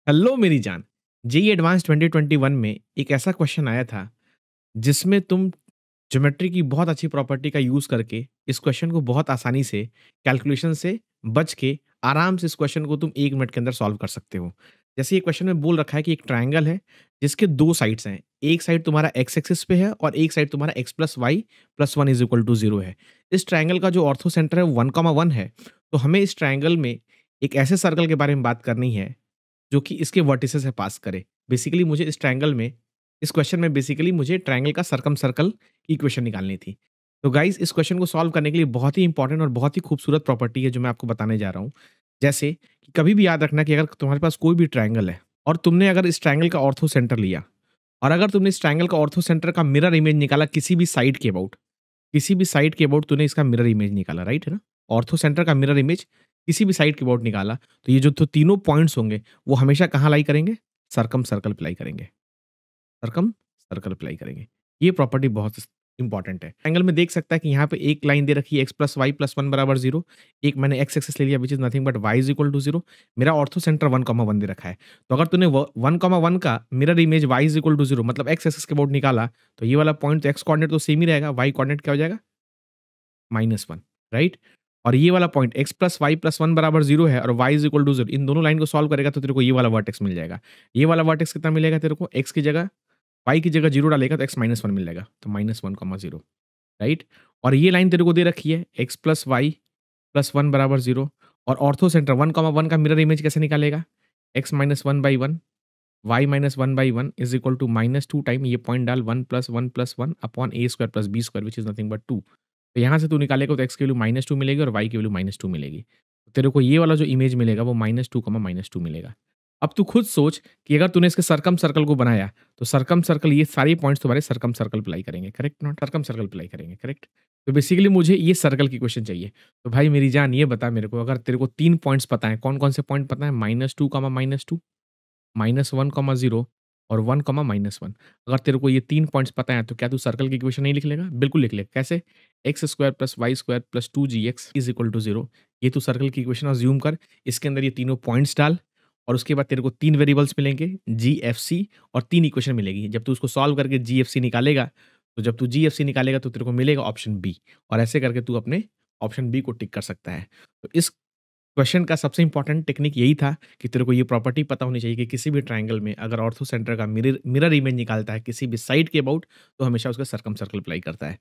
Hello मेरी जान। JEE advance 2021 में एक ऐसा क्वेश्चन आया था जिसमें तुम ज्योमेट्री की बहुत अच्छी प्रॉपर्टी का यूज़ करके इस क्वेश्चन को बहुत आसानी से कैलकुलेशन से बच के आराम से इस क्वेश्चन को तुम 1 मिनट के अंदर सॉल्व कर सकते हो। जैसे ये क्वेश्चन में बोल रखा है कि एक ट्रायंगल है जिसके 2 साइड्स हैं। एक साइड तुम्हारा एक्स एक्सिस पे है और एक साइड तुम्हारा x + y + 1 = 0 है। इस ट्रायंगल का जो ऑर्थो सेंटर है वो 1, 1 है। तो हमें इस ट्रायंगल में एक ऐसे सर्कल के बारे में बात करनी है जो कि इसके वर्टिसेस से पास करे। बेसिकली मुझे इस क्वेश्चन में बेसिकली मुझे ट्रायंगल का सर्कम सर्कल की इक्वेशन निकालनी थी। तो गाइस इस क्वेश्चन को सॉल्व करने के लिए बहुत ही इंपॉर्टेंट और बहुत ही खूबसूरत प्रॉपर्टी है जो मैं आपको बताने जा रहा हूँ। जैसे कि कभी भी याद रखना कि अगर तुम्हारे पास कोई भी ट्रायंगल है और तुमने अगर इस ट्रायंगल का ऑर्थो सेंटर लिया और अगर तुमने इस ट्रायंगल का ऑर्थो सेंटर का मिरर इमेज निकाला किसी भी साइड के अबाउट तूने इसका मिरर इमेज निकाला, राइट है ना? ऑर्थो सेंटर का मिरर इमेज किसी भी साइड के अबाउट निकाला, तो ये जो तो तीनों पॉइंट्स होंगे, वो हमेशा कहाँ लाई करेंगे? सर्कम सर्कल पे लाई करेंगे। सर्कम सर्कल अप्लाई करेंगे। ये प्रॉपर्टी बहुत इंपॉर्टेंट है। एंगल में देख सकता है कि यहाँ पे एक लाइन दे रखी है x + y + 1 = 0। एक मैंने x एक्सिस ले लिया which is nothing but y = 0। मेरा ऑर्थो सेंटर 1, 1 दे रखा है। तो अगर तूने व 1, 1 का मिरर इमेज y = 0 मतलब x एक्सिस के अबाउट निकाला, तो ये वाला पॉइंट तो x कोऑर्डिनेट तो सेम ही रहेगा, y कोऑर्डिनेट क्या हो जाएगा? -1, राइट? और ये वाला पॉइंट x + y + 1 = 0 है और y = 0। इन दोनों लाइन को सॉल्व करेगा तो तेरे को ये वाला वर्टेक्स मिल जाएगा। ये वाला वर्टेक्स कितना मिलेगा तेरे को? x की जगह y की जगह 0 डालेगा तो x - 1 मिल जाएगा। तो -1, 0, राइट? और ये लाइन तेरे को दे रखी है x + y + 1 = 0 और ऑर्थो सेंटर 1, 1 का मिरर इमेज कैसे निकालेगा? x - 1/1 y - 1/1 = -2 टाइम ये पॉइंट डाल 1 + 1 + 1 upon a² + b² which is nothing but 2। तो यहाँ से तू निकालेगा तो x की वैल्यू -2 मिलेगी और y की वैल्यू -2 मिलेगी। तो तेरे को ये वाला जो इमेज मिलेगा वो -2, -2 मिलेगा। अब तू खुद सोच कि अगर तूने इसके सर्कम सर्कल को बनाया, तो सर्कम सर्कल ये सारे पॉइंट्स तुम्हारे सर्कम सर्कल पे लाई करेंगे, करेक्ट नॉट? सर्कम सर्कल पे लाई करेंगे, करेक्ट? तो बेसिकली मुझे ये सर्कल की क्वेश्चन चाहिए। तो भाई मेरी जान ये बता मेरे को अगर तेरे को 3 पॉइंट्स पता है, कौन-कौन से पॉइंट पता है? -2, -2, -1, 0 और 1, -1। अगर तेरे को ये 3 पॉइंट्स पता है, तो क्या तू सर्कल की इक्वेशन नहीं लिख लेगा? बिल्कुल लिख लेगा। कैसे? x² + y² + 2gx = 0। ये तू सर्कल की इक्वेशन अज़्यूम कर, इसके अंदर ये तीनों पॉइंट्स डाल और उसके बाद तेरे को 3 वेरिएबल्स मिलेंगे g, f, c और 3 इक्वेशन मिलेगी। जब तू उसको सॉल्व करके g, f, c निकालेगा, तो जब तू g, f, c निकालेगा तो तेरे को मिलेगा ऑप्शन बी और ऐसे करके तू अपने ऑप्शन बी को टिक कर सकता है। तो इस क्वेश्चन का सबसे इंपॉर्टेंट टेक्निक यही था कि तेरे को ये प्रॉपर्टी पता होनी चाहिए कि किसी भी ट्रायंगल में अगर ऑर्थो सेंटर का मिरर मिरर इमेज निकालता है किसी भी साइड के अबाउट तो हमेशा उसका सर्कम सर्कल अप्लाई करता है।